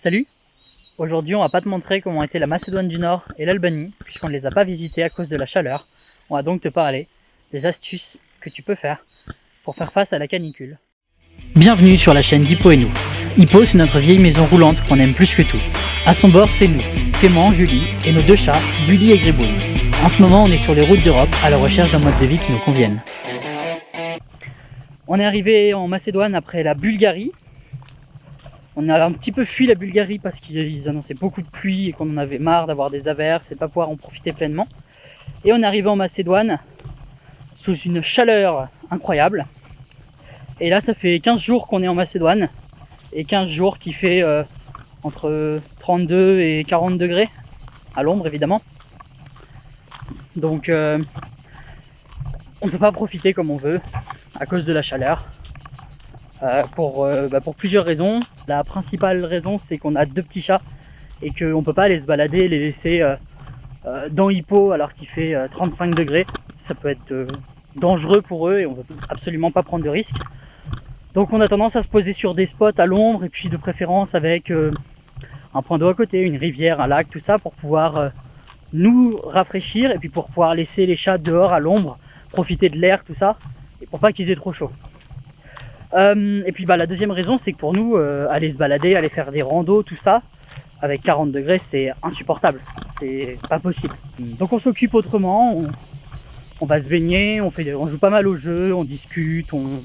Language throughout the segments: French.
Salut! Aujourd'hui on va pas te montrer comment était la Macédoine du Nord et l'Albanie, puisqu'on ne les a pas visités à cause de la chaleur. On va donc te parler des astuces que tu peux faire pour faire face à la canicule. Bienvenue sur la chaîne d'Hippo et nous. Hippo, c'est notre vieille maison roulante qu'on aime plus que tout. À son bord, c'est nous, Clément, Julie et nos deux chats, Bully et Gribouille. En ce moment, on est sur les routes d'Europe à la recherche d'un mode de vie qui nous convienne. On est arrivé en Macédoine après la Bulgarie. On a un petit peu fui la Bulgarie parce qu'ils annonçaient beaucoup de pluie et qu'on en avait marre d'avoir des averses et de ne pas pouvoir en profiter pleinement. Et on est arrivé en Macédoine sous une chaleur incroyable. Et là, ça fait 15 jours qu'on est en Macédoine et 15 jours qui fait entre 32 et 40 degrés à l'ombre évidemment. Donc on ne peut pas profiter comme on veut à cause de la chaleur. Pour plusieurs raisons. La principale raison, c'est qu'on a deux petits chats et qu'on ne peut pas aller se balader, les laisser dans Hippo alors qu'il fait 35 degrés. Ça peut être dangereux pour eux et on ne veut absolument pas prendre de risques. Donc on a tendance à se poser sur des spots à l'ombre et puis de préférence avec un point d'eau à côté, une rivière, un lac, tout ça pour pouvoir nous rafraîchir et puis pour pouvoir laisser les chats dehors à l'ombre, profiter de l'air, tout ça, et pour pas qu'ils aient trop chaud. Et puis la deuxième raison, c'est que pour nous, aller se balader, aller faire des randos, tout ça, avec 40 degrés, c'est insupportable, c'est pas possible. Donc on s'occupe autrement, on va se baigner, on joue pas mal au jeu, on discute, on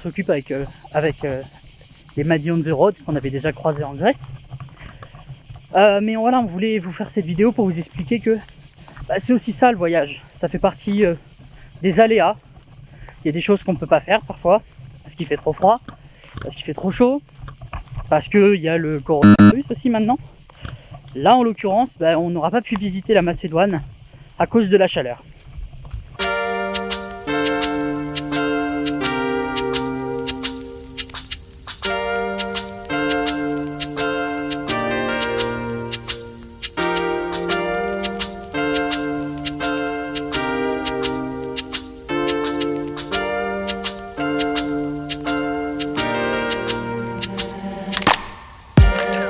s'occupe avec les Muddy on the Road qu'on avait déjà croisés en Grèce. Mais on voulait vous faire cette vidéo pour vous expliquer que c'est aussi ça le voyage, ça fait partie des aléas. Il y a des choses qu'on ne peut pas faire parfois, parce qu'il fait trop froid, parce qu'il fait trop chaud, parce qu'il y a le coronavirus aussi maintenant. Là en l'occurrence, on n'aura pas pu visiter la Macédoine à cause de la chaleur.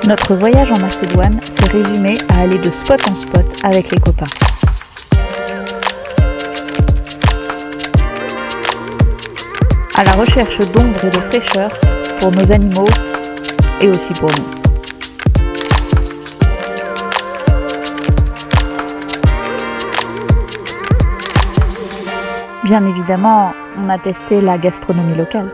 Notre voyage en Macédoine s'est résumé à aller de spot en spot avec les copains. À la recherche d'ombre et de fraîcheur pour nos animaux et aussi pour nous. Bien évidemment, on a testé la gastronomie locale.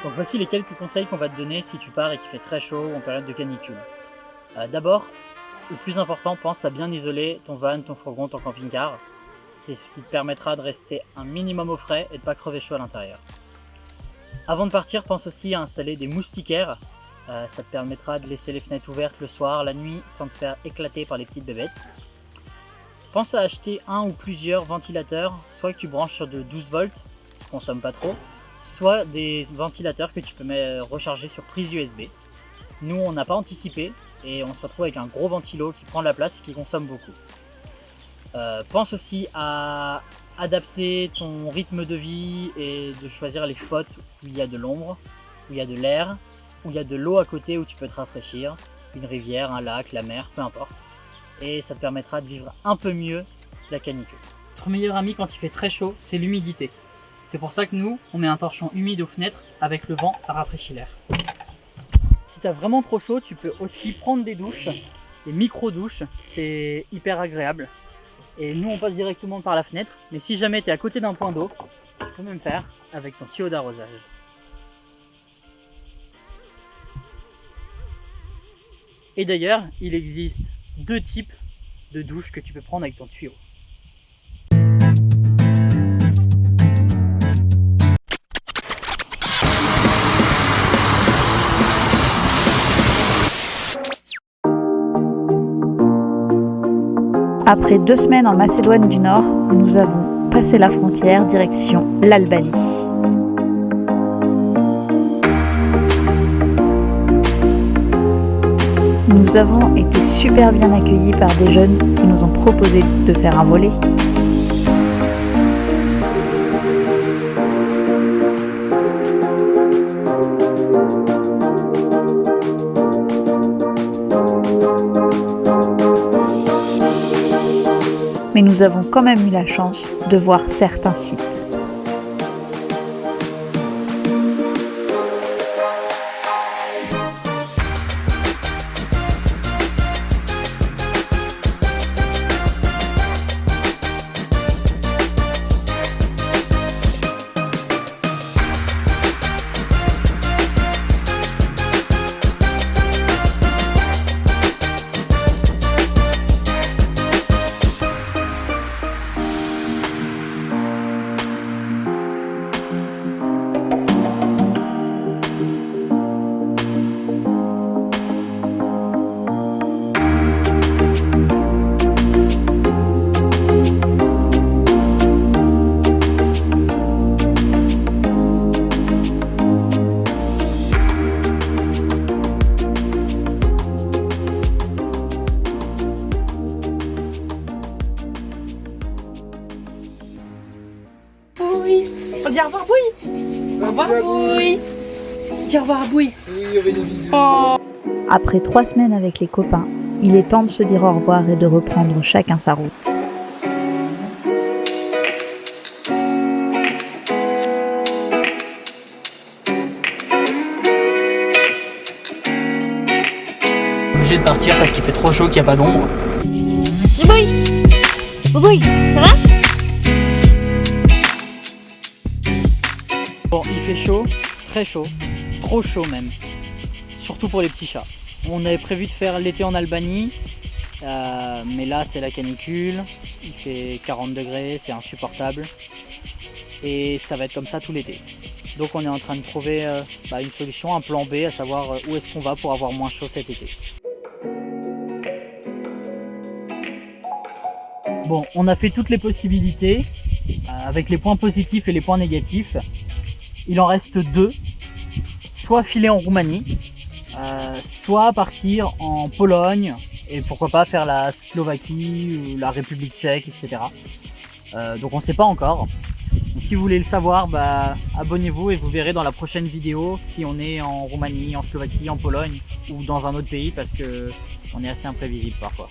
Donc voici les quelques conseils qu'on va te donner si tu pars et qu'il fait très chaud en période de canicule. D'abord, le plus important, pense à bien isoler ton van, ton fourgon, ton camping-car. C'est ce qui te permettra de rester un minimum au frais et de ne pas crever chaud à l'intérieur. Avant de partir, pense aussi à installer des moustiquaires. Ça te permettra de laisser les fenêtres ouvertes le soir, la nuit, sans te faire éclater par les petites bébêtes. Pense à acheter un ou plusieurs ventilateurs, soit que tu branches sur de 12 volts, qui ne consomment pas trop, soit des ventilateurs que tu peux recharger sur prise USB. Nous, on n'a pas anticipé et on se retrouve avec un gros ventilo qui prend de la place et qui consomme beaucoup. Pense aussi à adapter ton rythme de vie et de choisir les spots où il y a de l'ombre, où il y a de l'air, où il y a de l'eau à côté où tu peux te rafraîchir, une rivière, un lac, la mer, peu importe. Et ça te permettra de vivre un peu mieux la canicule. Notre meilleur ami quand il fait très chaud, c'est l'humidité. C'est pour ça que nous, on met un torchon humide aux fenêtres, avec le vent, ça rafraîchit l'air. Si tu as vraiment trop chaud, tu peux aussi prendre des douches, des micro-douches, c'est hyper agréable. Et nous on passe directement par la fenêtre, mais si jamais tu es à côté d'un point d'eau, tu peux même faire avec ton tuyau d'arrosage. Et d'ailleurs, il existe 2 types de douches que tu peux prendre avec ton tuyau. Après 2 semaines en Macédoine du Nord, nous avons passé la frontière direction l'Albanie. Nous avons été super bien accueillis par des jeunes qui nous ont proposé de faire un volley. Mais nous avons quand même eu la chance de voir certains sites. On dit au revoir Bouille. Au revoir Bouille. Dis au revoir Bouille. Oh. Après 3 semaines avec les copains, il est temps de se dire au revoir et de reprendre chacun sa route. Obligé de partir parce qu'il fait trop chaud, qu'il n'y a pas d'ombre. Bouille. Bouille, ça va? Bon, il fait chaud, très chaud, trop chaud même, surtout pour les petits chats. On avait prévu de faire l'été en Albanie, mais là c'est la canicule, il fait 40 degrés, c'est insupportable et ça va être comme ça tout l'été. Donc on est en train de trouver une solution, un plan B, à savoir où est-ce qu'on va pour avoir moins chaud cet été. Bon, on a fait toutes les possibilités, avec les points positifs et les points négatifs. Il en reste 2, soit filer en Roumanie, soit partir en Pologne, et pourquoi pas faire la Slovaquie ou la République tchèque, etc. Donc on ne sait pas encore. Donc, si vous voulez le savoir, abonnez-vous et vous verrez dans la prochaine vidéo si on est en Roumanie, en Slovaquie, en Pologne ou dans un autre pays, parce que on est assez imprévisible parfois.